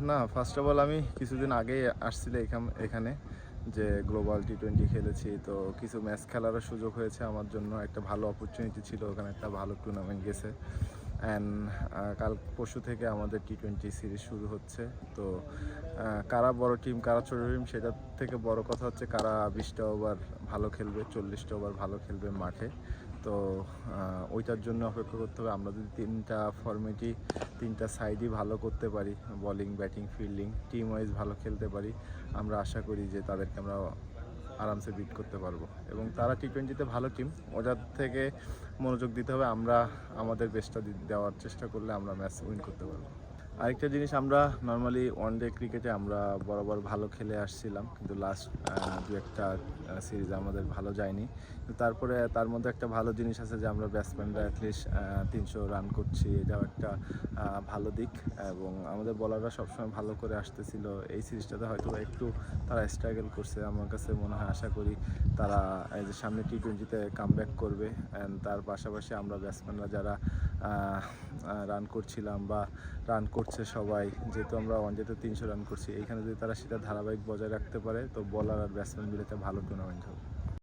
না, first of all আমি কিছুদিন আগেই আসছিল এখানে যে গ্লোবাল টি-20 খেলেছি। তো কিছু ম্যাচ খেলারও সুযোগ হয়েছে আমার জন্য। একটা ভালো অপরচুনিটি ছিল, ওখানে একটা ভালো টুর্নামেন্ট গেছে। অ্যান্ড কাল পরশু থেকে আমাদের টি-20 সিরিজ শুরু হচ্ছে। তো কারা বড় টিম, কারা ছোট টিম, সেটার থেকে বড় কথা হচ্ছে কারা 20টা ওভার ভালো খেলবে, 40টা ওভার ভালো খেলবে মাঠে। তো ওইটার জন্য অপেক্ষা করতে হবে। আমরা যদি তিনটা সাইডই ভালো করতে পারি, bowling, batting, fielding, team wise ভালো খেলতে পারি, আমরা আশা করি যে তাদেরকে আমরা আরামসে বিট করতে পারবো। এবং তারা টি-20তে ভালো টিম, ওটার থেকে মনোযোগ দিতে হবে। আমরা আমাদের বেস্টটা দেওয়ার চেষ্টা করলে আমরা ম্যাচ উইন করতে পারবো। আরেকটা জিনিস, আমরা নর্মালি ওয়ানডে ক্রিকেটে আমরা বরাবর ভালো খেলে আসছিলাম, কিন্তু লাস্ট দু একটা সিরিজ আমাদের ভালো যায়নি। কিন্তু তারপরে তার মধ্যে একটা ভালো জিনিস আছে যে আমরা ব্যাটসম্যানরা অ্যাটলিস্ট 300 রান করছি, এটাও একটা ভালো দিক। এবং আমাদের বলাররা সবসময় ভালো করে আসতেছিল। এই সিরিজটাতে হয়তো একটু তারা স্ট্রাগল করছে। আমার কাছে মনে হয়, আশা করি তারা এই যে সামনে টি-20তে কামব্যাক করবে। অ্যান্ড তার পাশাপাশি আমরা ব্যাটসম্যানরা যারা রান করছিলাম বা রান করছে সবাই, যেহেতু আমরা ওয়ানডেতে 300 রান করছি, এইখানে যদি তারা সেটা ধারাবাহিক বজায় রাখতে পারে, তো বলার আর ব্যাটসম্যান মিলে একটা ভালো টুর্নামেন্ট হবে।